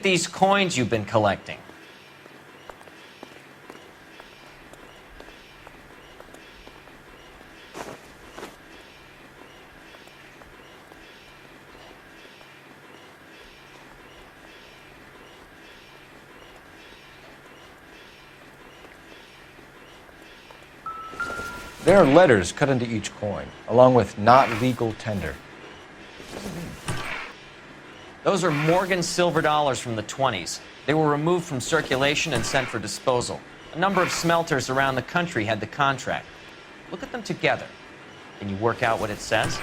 these coins you've been collecting. There are letters cut into each coin, along with not legal tender. Those are Morgan silver dollars from the 20s. They were removed from circulation and sent for disposal. A number of smelters around the country had the contract. Look at them together. Can you work out what it says?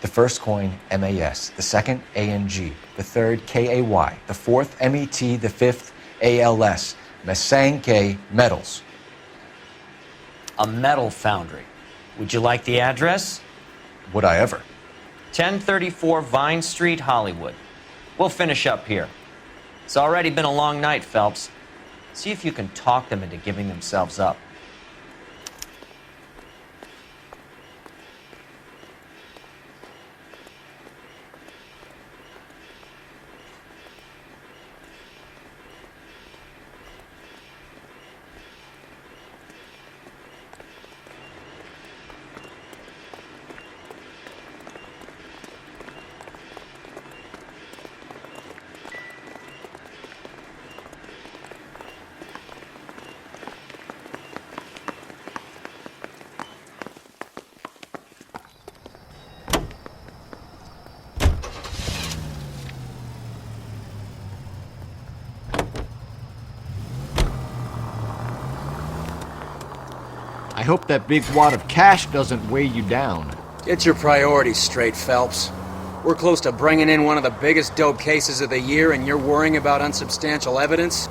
The first coin, MAS. The second, ANG. The third, KAY. The fourth, MET. The fifth, ALS. Masanke Metals. A metal foundry. Would you like the address? Would I ever? 1034 Vine Street, Hollywood. We'll finish up here. It's already been a long night, Phelps. See if you can talk them into giving themselves up. I hope that big wad of cash doesn't weigh you down. Get your priorities straight, Phelps. We're close to bringing in one of the biggest dope cases of the year, and you're worrying about unsubstantial evidence?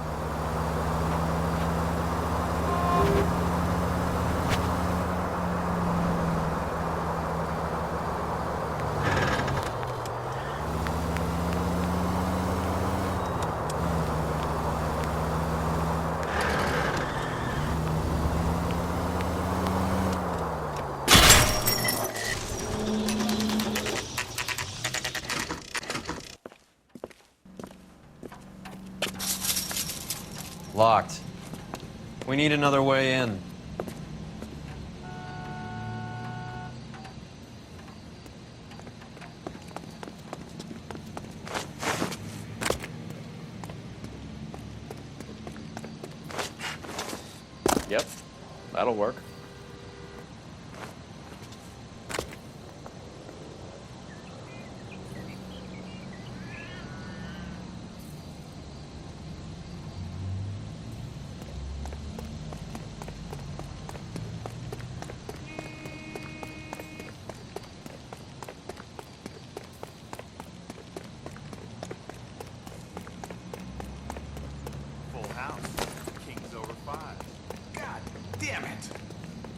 Locked. We need another way in. Yep, that'll work.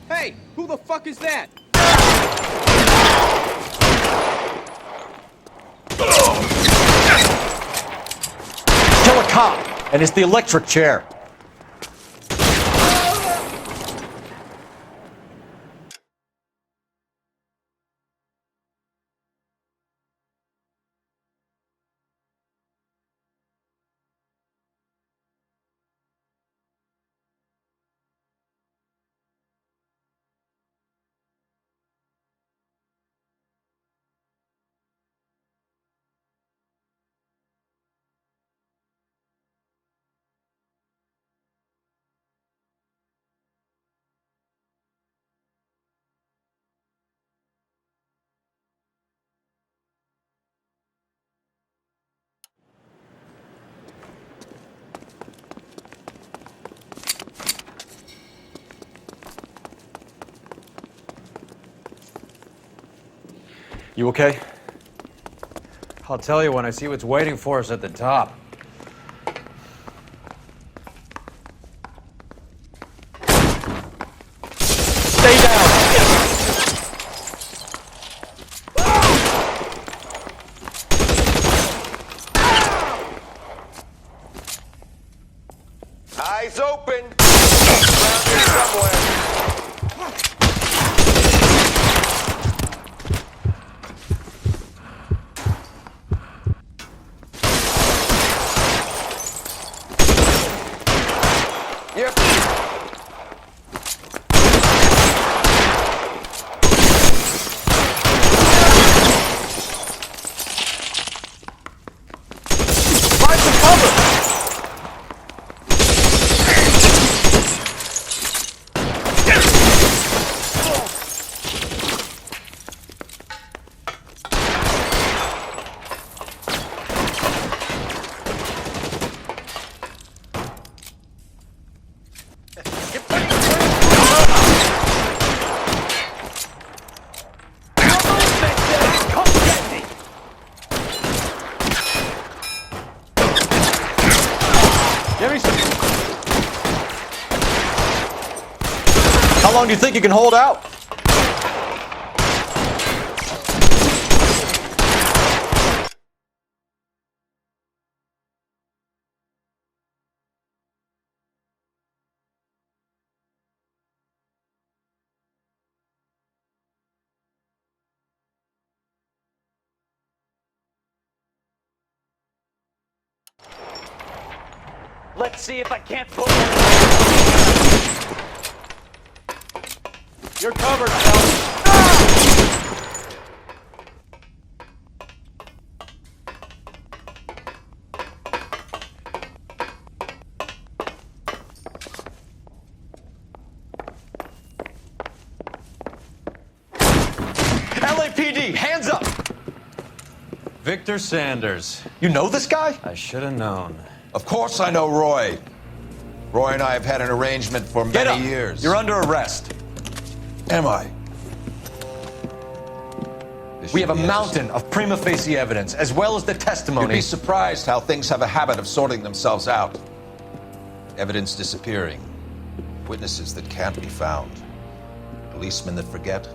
Hey, who the fuck is that? Kill a cop, and it's the electric chair. You okay? I'll tell you when I see what's waiting for us at the top. Stay down! Eyes open! Around here somewhere. long do you think you can hold out? Let's see if I can't pull. You're covered, Phelps. LAPD, hands up! Victor Sanders. You know this guy? I should have known. Of course I know Roy. Roy and I have had an arrangement for Get up. many years. You're under arrest. Am I? This We have a should be mountain of prima facie evidence, as well as the You'd testimony. be surprised how things have a habit of sorting themselves out. Evidence disappearing. Witnesses that can't be found. Policemen that forget.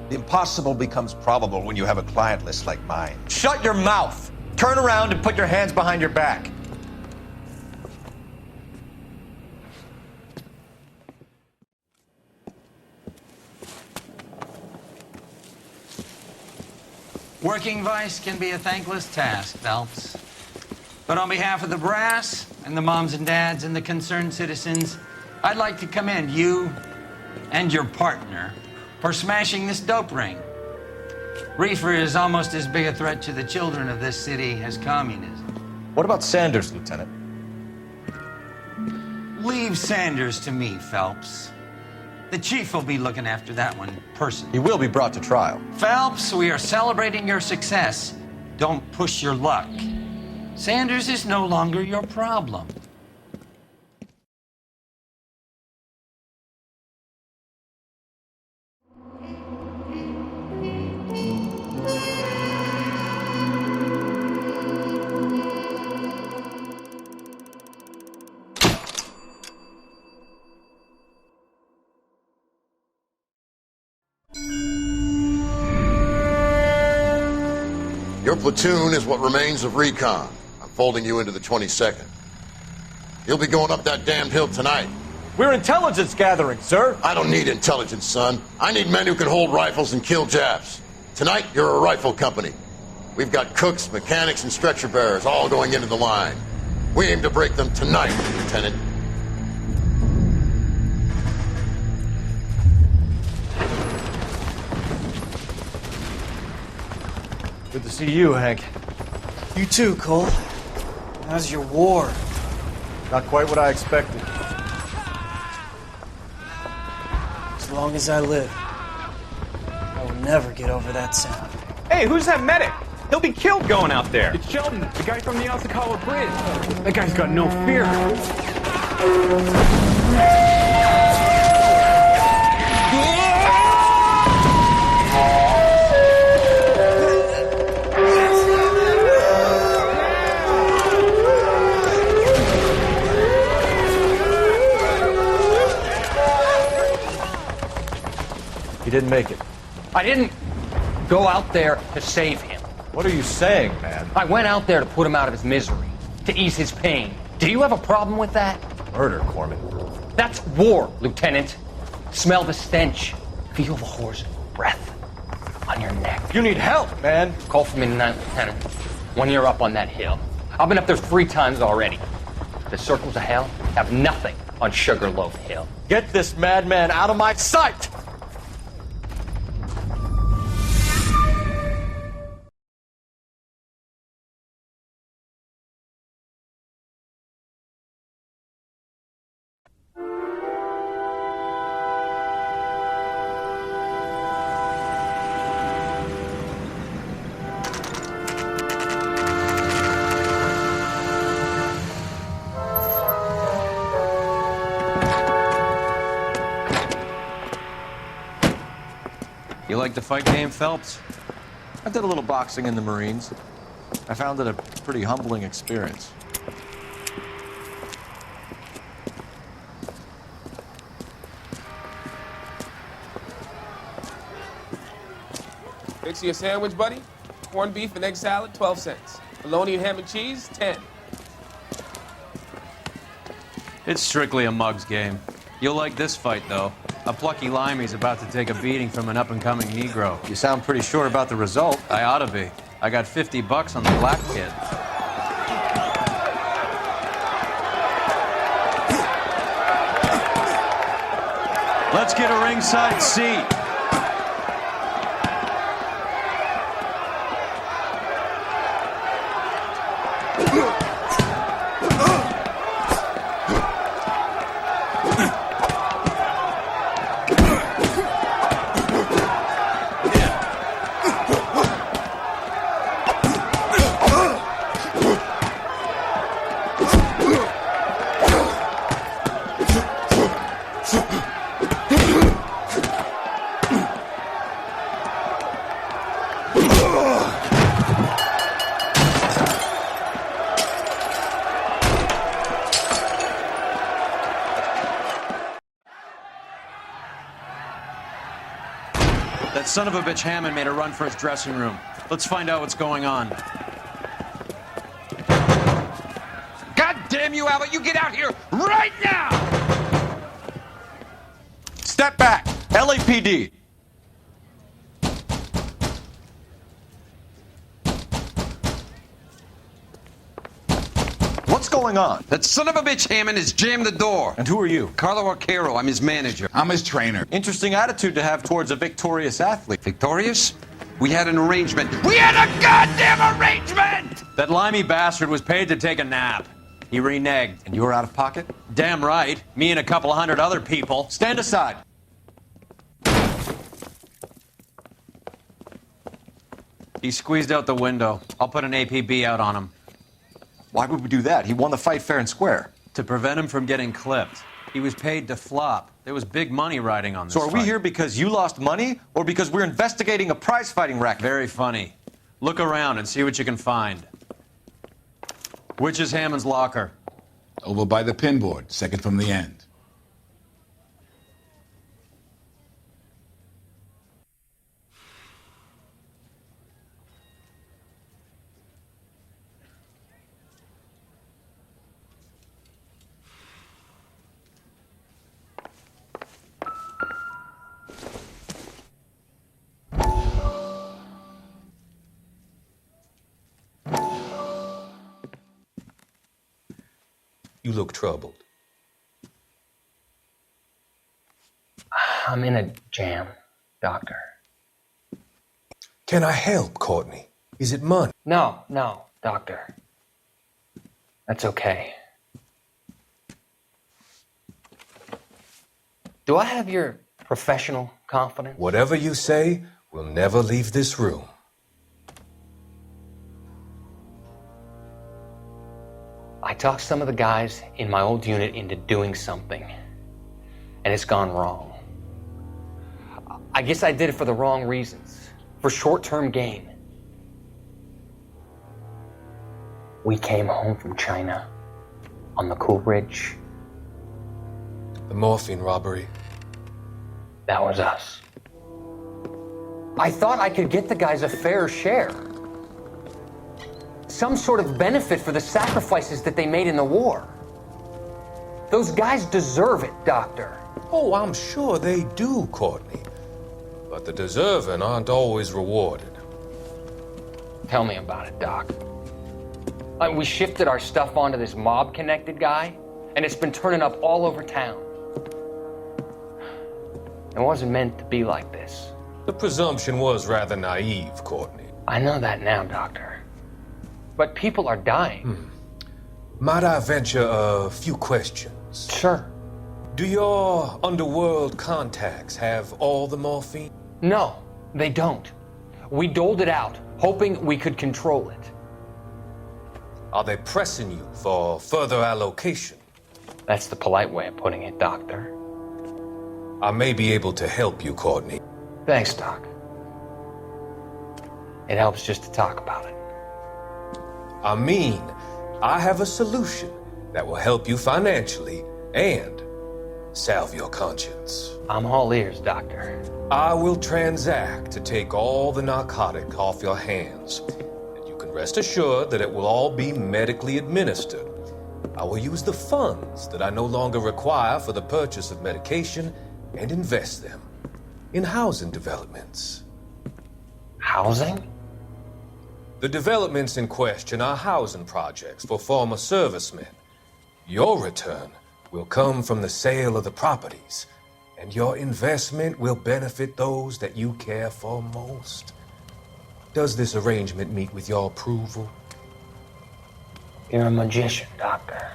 The impossible becomes probable when you have a client list like mine. Shut your mouth! Turn around and put your hands behind your back. Working vice can be a thankless task, Phelps. But on behalf of the brass and the moms and dads and the concerned citizens, I'd like to commend you and your partner for smashing this dope ring. Reefer is almost as big a threat to the children of this city as communism. What about Sanders, Lieutenant? Leave Sanders to me, Phelps. The chief will be looking after that one personally. He will be brought to trial. Phelps, we are celebrating your success. Don't push your luck. Sanders is no longer your problem. Your platoon is what remains of recon. I'm folding you into the 22nd. You'll be going up that damned hill tonight. We're intelligence gathering, sir. I don't need intelligence, son. I need men who can hold rifles and kill Japs. Tonight, you're a rifle company. We've got cooks, mechanics, and stretcher bearers all going into the line. We aim to break them tonight, Lieutenant. Good to see you, Hank. You too, Cole. How's your war? Not quite what I expected. As long as I live, I will never get over that sound. Hey, who's that medic? He'll be killed going out there. It's Sheldon, the guy from the Osakawa Bridge. That guy's got no fear. He didn't make it. I didn't go out there to save him. What are you saying, man? I went out there to put him out of his misery, to ease his pain. Do you have a problem with that? Murder, Corman. That's war, Lieutenant. Smell the stench. Feel the horse's breath on your neck. You need help, man. Call for me tonight, Lieutenant. When you're up on that hill. I've been up there 3 times already. The circles of hell have nothing on Sugarloaf Hill. Get this madman out of my sight! You like the fight game, Phelps? I did a little boxing in the Marines. I found it a pretty humbling experience. Fix you a sandwich, buddy. Corned beef and egg salad, 12 cents. Bologna and ham and cheese, 10. It's strictly a mug's game. You'll like this fight, though. A plucky limey's about to take a beating from an up-and-coming Negro. You sound pretty sure about the result. I ought to be. I got $50 on the black kid. Let's get a ringside seat. That son of a bitch Hammond made a run for his dressing room. Let's find out what's going on. God damn you, Albert! You get out here right now! Step back! LAPD! What's going on? That son of a bitch Hammond has jammed the door. And who are you? Carlo Arcaro. I'm his manager. I'm his trainer. Interesting attitude to have towards a victorious athlete. Victorious? We had an arrangement. We had a goddamn arrangement! That limey bastard was paid to take a nap. He reneged. And you were out of pocket? Damn right. Me and a couple hundred other people. Stand aside. He squeezed out the window. I'll put an APB out on him. Why would we do that? He won the fight fair and square. To prevent him from getting clipped. He was paid to flop. There was big money riding on this So are we fight. here because you lost money or because we're investigating a prize-fighting racket? Very funny. Look around and see what you can find. Which is Hammond's locker? Over by the pinboard, second from the end. You look troubled. I'm in a jam, Doctor. Can I help, Courtney? Is it money? No, Doctor. That's okay. Do I have your professional confidence? Whatever you say, we'll never leave this room. I talked some of the guys in my old unit into doing something, and it's gone wrong. I guess I did it for the wrong reasons, for short-term gain. We came home from China on the Cool Ridge. The morphine robbery. That was us. I thought I could get the guys a fair share. Some sort of benefit for the sacrifices that they made in the war. Those guys deserve it, Doctor. Oh, I'm sure they do, Courtney. But the deserving aren't always rewarded. Tell me about it, Doc. We shifted our stuff onto this mob-connected guy, and it's been turning up all over town. It wasn't meant to be like this. The presumption was rather naive, Courtney. I know that now, Doctor. But people are dying. Might I venture a few questions? Sure. Do your underworld contacts have all the morphine? No, they don't. We doled it out, hoping we could control it. Are they pressing you for further allocation? That's the polite way of putting it, Doctor. I may be able to help you, Courtney. Thanks, Doc. It helps just to talk about it. I mean, I have a solution that will help you financially and Salve your conscience. I'm all ears, Doctor. I will transact to take all the narcotic off your hands. And you can rest assured that it will all be medically administered. I will use the funds that I no longer require for the purchase of medication and invest them in housing developments. Housing? The developments in question are housing projects for former servicemen. Your return will come from the sale of the properties, and your investment will benefit those that you care for most. Does this arrangement meet with your approval? You're a magician, Doctor.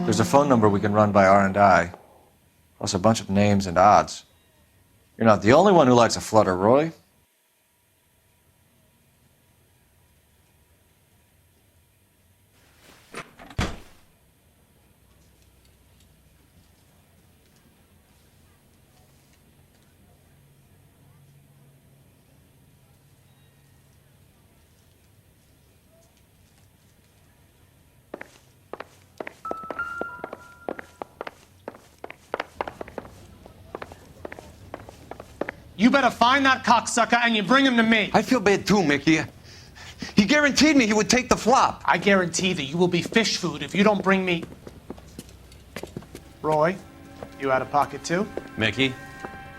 There's a phone number we can run by R&I, plus a bunch of names and odds. You're not the only one who likes a flutter, Roy. You better find that cocksucker and you bring him to me. I feel bad too, Mickey. He guaranteed me he would take the flop. I guarantee that you will be fish food if you don't bring me... Roy, you out of pocket too? Mickey?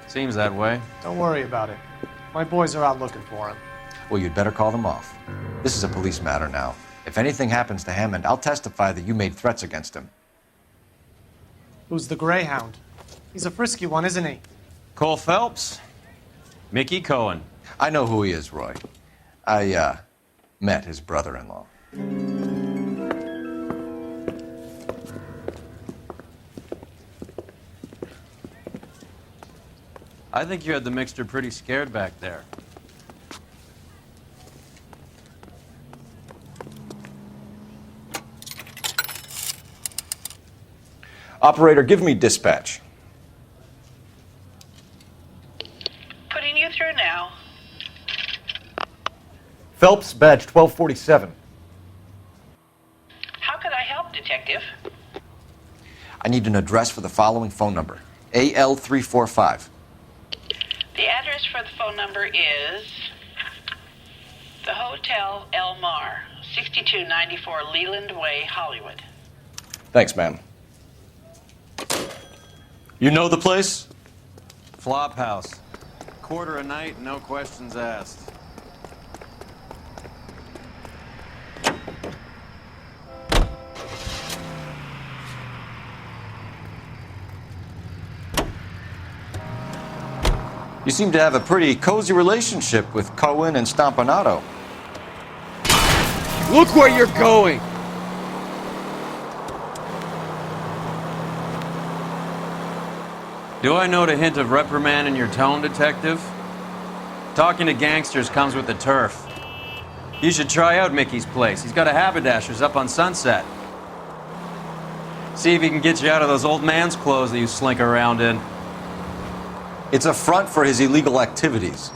Seems that way. Don't worry about it. My boys are out looking for him. Well, you'd better call them off. This is a police matter now. If anything happens to Hammond, I'll testify that you made threats against him. Who's the Greyhound? He's a frisky one, isn't he? Cole Phelps? Mickey Cohen. I know who he is, Roy. I, met his brother-in-law. I think you had the mixture pretty scared back there. Operator, give me dispatch. Putting you through now. Phelps, badge 1247. How could I help, Detective? I need an address for the following phone number. AL345. The address for the phone number is the Hotel El Mar, 6294 Leland Way, Hollywood. Thanks, ma'am. You know the place? Flop house. Quarter a night, no questions asked. You seem to have a pretty cozy relationship with Cohen and Stompanato. Look where you're going! Do I note a hint of reprimand in your tone, Detective? Talking to gangsters comes with the turf. You should try out Mickey's place. He's got a haberdasher's up on Sunset. See if he can get you out of those old man's clothes that you slink around in. It's a front for his illegal activities.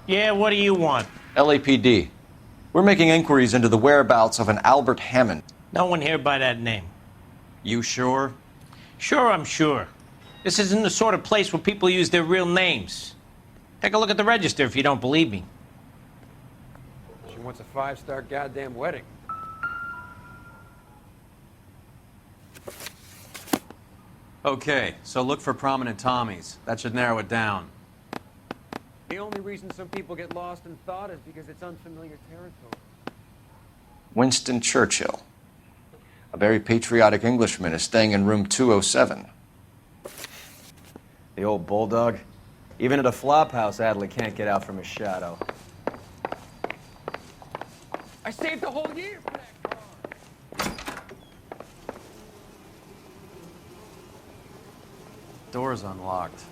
Yeah, what do you want? LAPD. We're making inquiries into the whereabouts of an Albert Hammond. No one here by that name. You sure? Sure, I'm sure. This isn't the sort of place where people use their real names. Take a look at the register if you don't believe me. She wants a 5-star goddamn wedding. Okay, so look for prominent Tommies. That should narrow it down. The only reason some people get lost in thought is because it's unfamiliar territory. Winston Churchill. A very patriotic Englishman is staying in room 207. The old bulldog. Even at a flop house, Adley can't get out from his shadow. I saved the whole year for that car. Door's unlocked.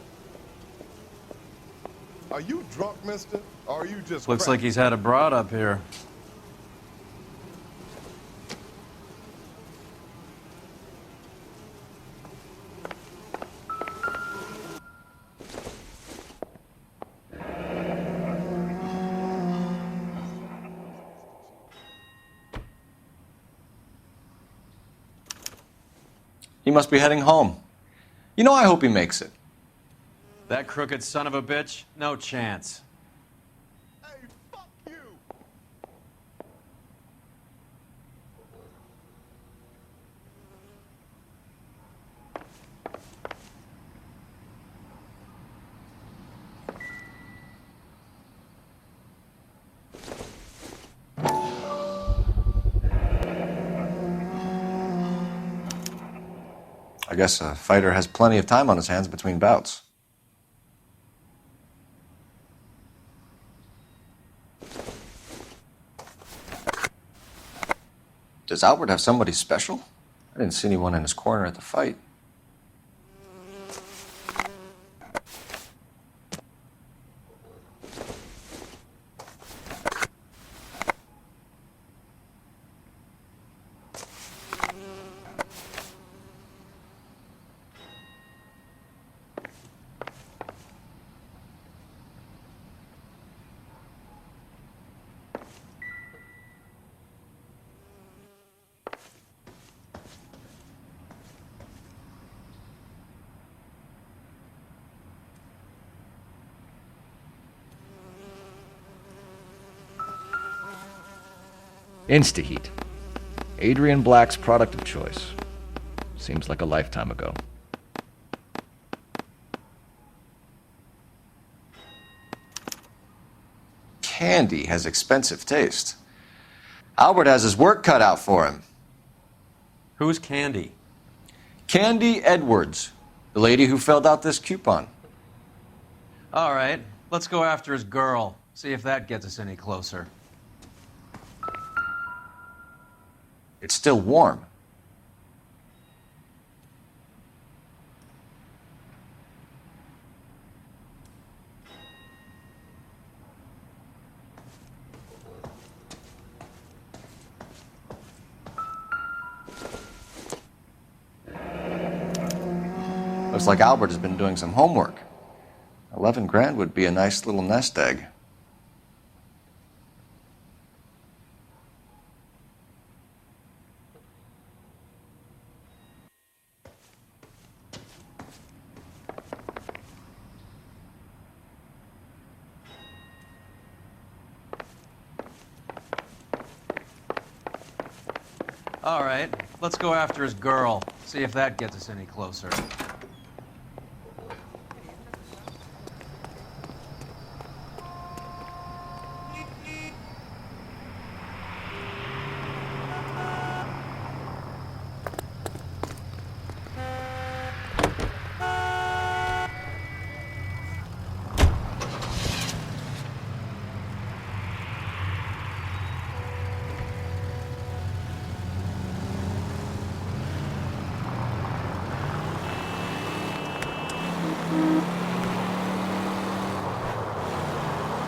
Are you drunk, mister? Or are you just Looks like he's had a broad up here. He must be heading home. You know, I hope he makes it. That crooked son of a bitch? No chance. I guess a fighter has plenty of time on his hands between bouts. Does Albert have somebody special? I didn't see anyone in his corner at the fight. Instaheat. Adrian Black's product of choice. Seems like a lifetime ago. Candy has expensive taste. Albert has his work cut out for him. Who's Candy? Candy Edwards, the lady who filled out this coupon. All right, let's go after his girl. See if that gets us any closer. It's still warm. Looks like Albert has been doing some homework. 11 grand would be a nice little nest egg. All right, let's go after his girl. See if that gets us any closer.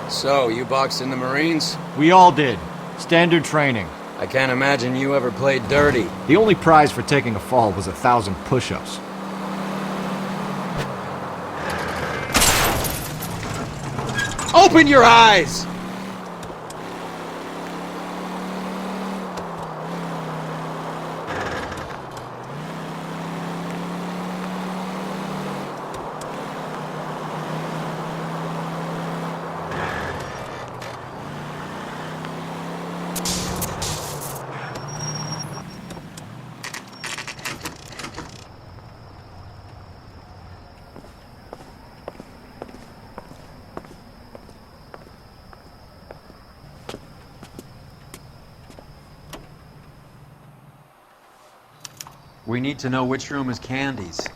So, you boxed in the Marines? We all did. Standard training. I can't imagine you ever played dirty. The only prize for taking a fall was 1,000 push-ups. Open your eyes! We need to know which room is Candy's.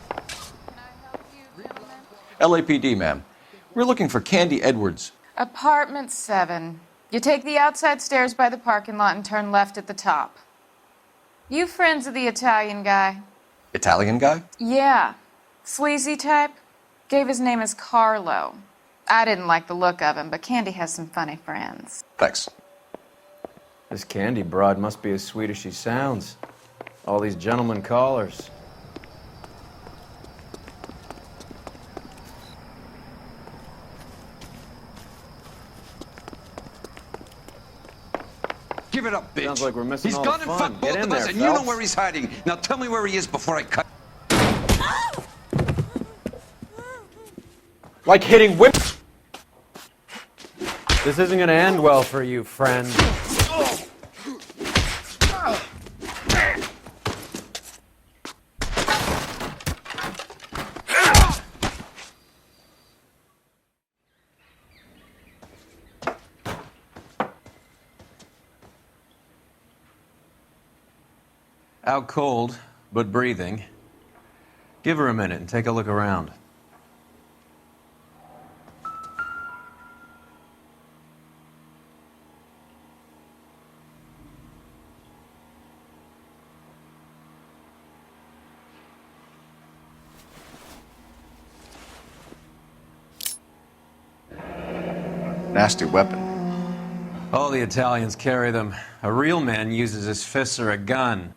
LAPD, ma'am. We're looking for Candy Edwards. Apartment 7. You take the outside stairs by the parking lot and turn left at the top. You friends of the Italian guy? Italian guy? Yeah. Sleazy type? Gave his name as Carlo. I didn't like the look of him, but Candy has some funny friends. Thanks. This Candy broad must be as sweet as she sounds. All these gentlemen callers. Give it up, bitch. Sounds like we're missing He's all gone the and fun. fucked Get both in of us, there, and you know Phelps. where he's hiding. Now tell me where he is before I cut. Like hitting whip. This isn't gonna end well for you, friend. Out cold, but breathing. Give her a minute and take a look around. Nasty weapon. All the Italians carry them. A real man uses his fists or a gun.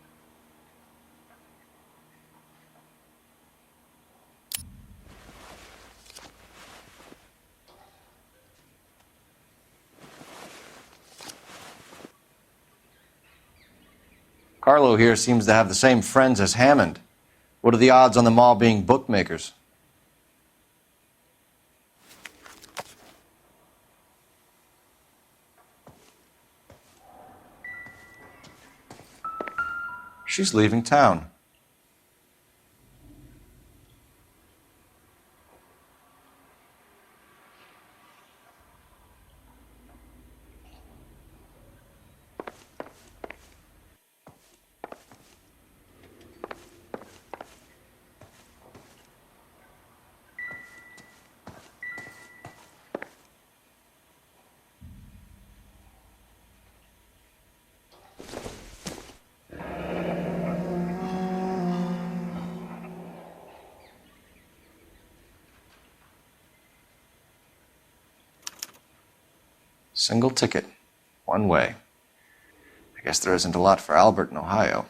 Carlo here seems to have the same friends as Hammond. What are the odds on them all being bookmakers? She's leaving town. Single ticket, one way. I guess there isn't a lot for Albert in Ohio.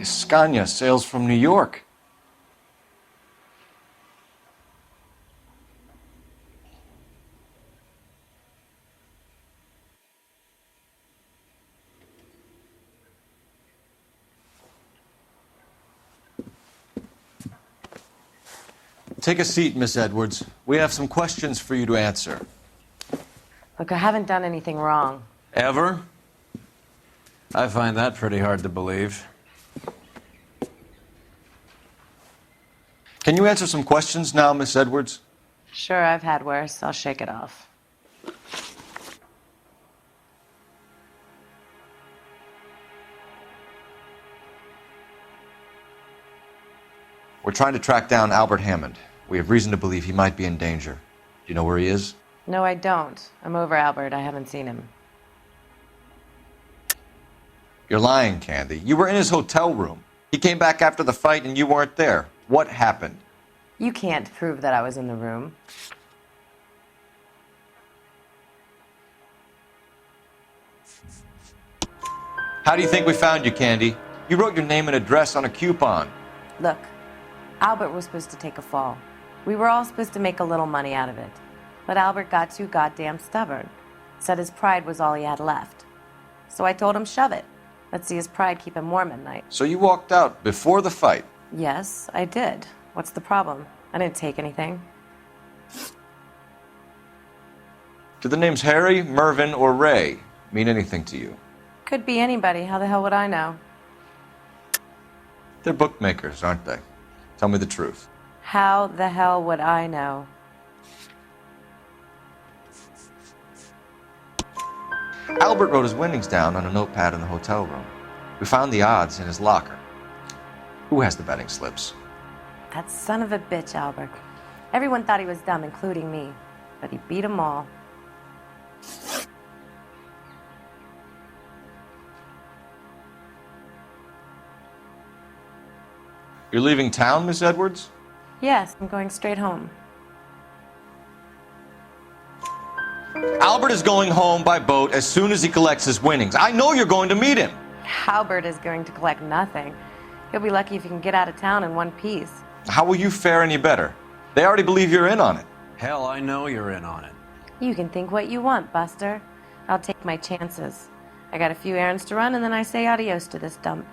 Scania sails from New York. Take a seat, Miss Edwards. We have some questions for you to answer. Look, I haven't done anything wrong. Ever? I find that pretty hard to believe. Can you answer some questions now, Miss Edwards? Sure, I've had worse. I'll shake it off. We're trying to track down Albert Hammond. We have reason to believe he might be in danger. Do you know where he is? No, I don't. I'm over Albert. I haven't seen him. You're lying, Candy. You were in his hotel room. He came back after the fight and you weren't there. What happened? You can't prove that I was in the room. How do you think we found you, Candy? You wrote your name and address on a coupon. Look, Albert was supposed to take a fall. We were all supposed to make a little money out of it. But Albert got too goddamn stubborn. Said his pride was all he had left. So I told him, shove it. Let's see his pride keep him warm at night. So you walked out before the fight? Yes, I did. What's the problem? I didn't take anything. Do the names Harry, Mervyn, or Ray mean anything to you? Could be anybody. How the hell would I know? They're bookmakers, aren't they? Tell me the truth. How the hell would I know? Albert wrote his winnings down on a notepad in the hotel room. We found the odds in his locker. Who has the betting slips? That son of a bitch, Albert. Everyone thought he was dumb, including me. But he beat them all. You're leaving town, Miss Edwards? Yes, I'm going straight home. Albert is going home by boat as soon as he collects his winnings. I know you're going to meet him. Albert is going to collect nothing. He'll be lucky if he can get out of town in one piece. How will you fare any better? They already believe you're in on it. Hell, I know you're in on it. You can think what you want, Buster. I'll take my chances. I got a few errands to run, and then I say adios to this dump.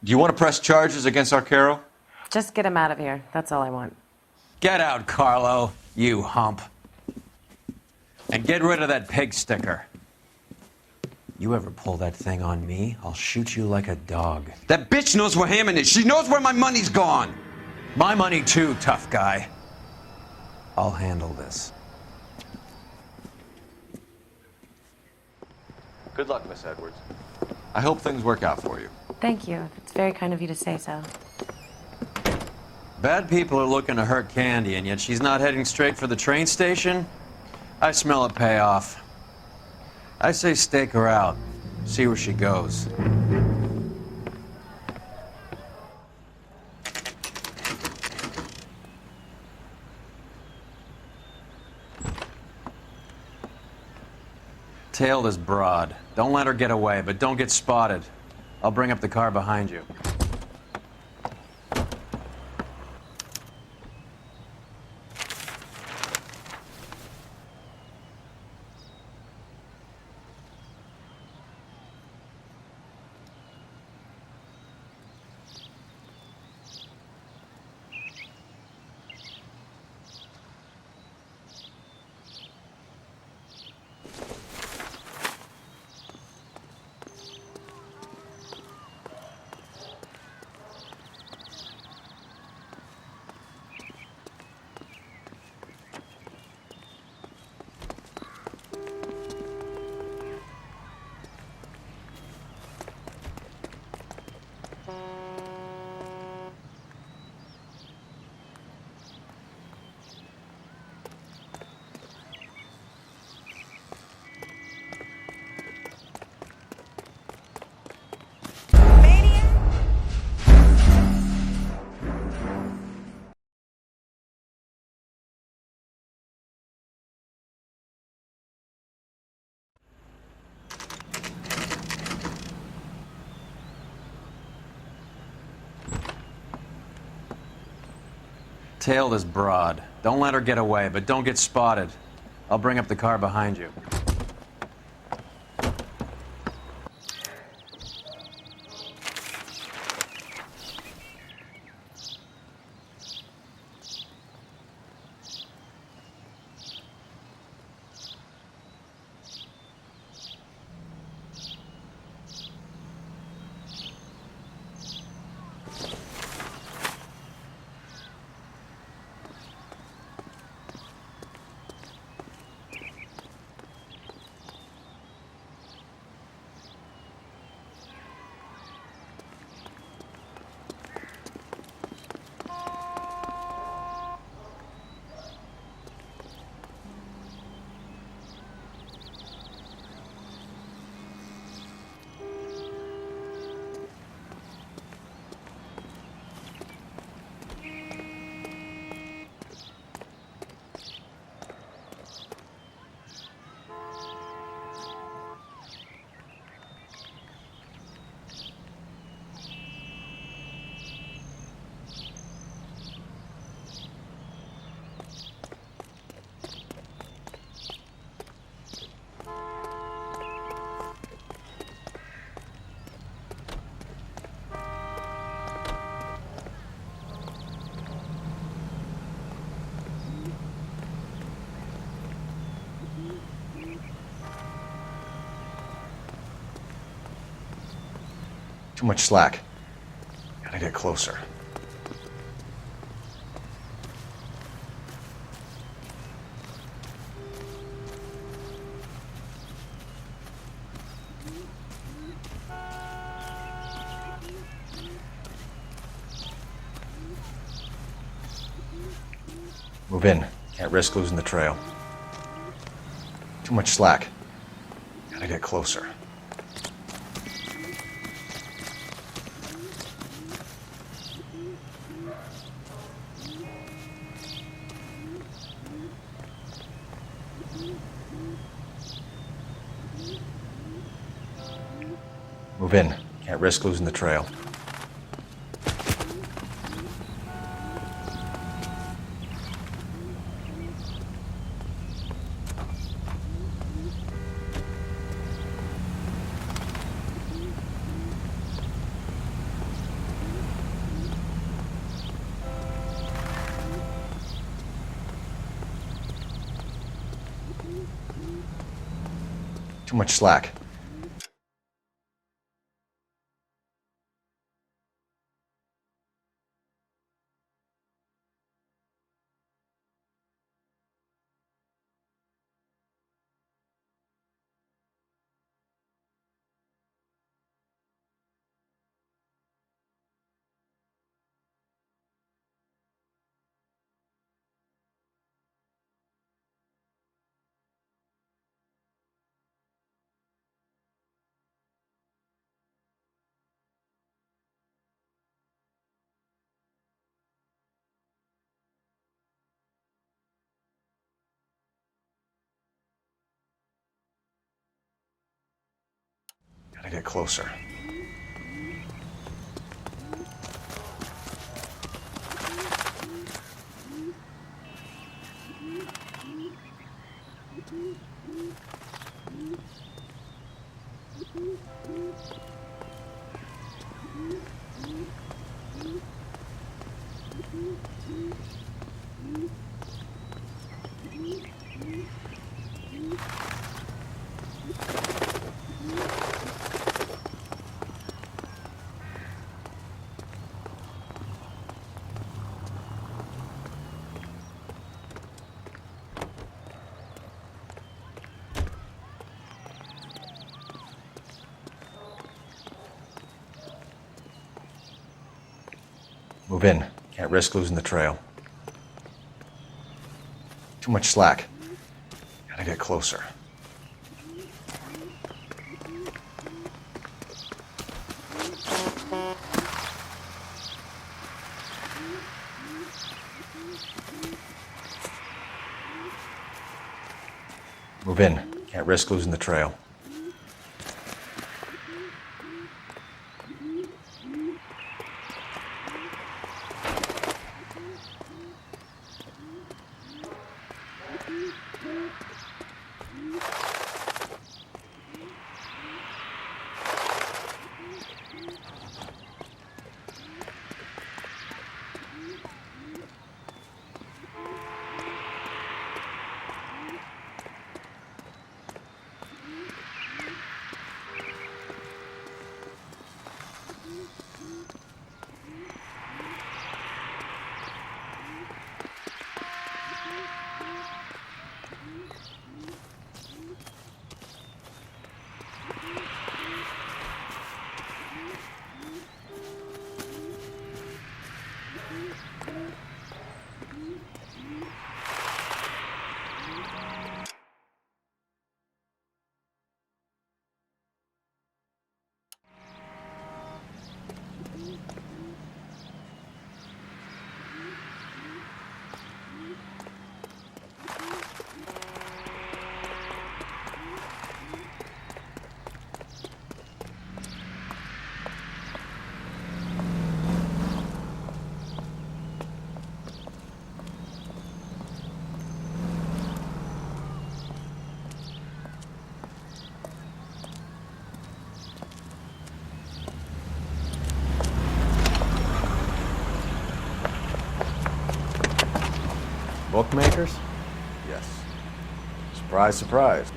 Do you want to press charges against Arcaro? Just get him out of here. That's all I want. Get out, Carlo, you hump. And get rid of that pig sticker. You ever pull that thing on me, I'll shoot you like a dog. That bitch knows where Hammond is. She knows where my money's gone. My money too, tough guy. I'll handle this. Good luck, Miss Edwards. I hope things work out for you. Thank you. It's very kind of you to say so. Bad people are looking to hurt Candy, and yet she's not heading straight for the train station? I smell a payoff. I say stake her out. See where she goes. Tail this broad. Don't let her get away, but don't get spotted. I'll bring up the car behind you. Tail this broad. Don't let her get away, but don't get spotted. I'll bring up the car behind you. Too much slack. Gotta get closer. Move in. Can't risk losing the trail. Too much slack. Gotta get closer. Move in. Can't risk losing the trail. Too much slack. Gotta get closer. Move in. Can't risk losing the trail. Too much slack. Gotta get closer. Move in. Can't risk losing the trail. Bookmakers? Yes. Surprise, surprise.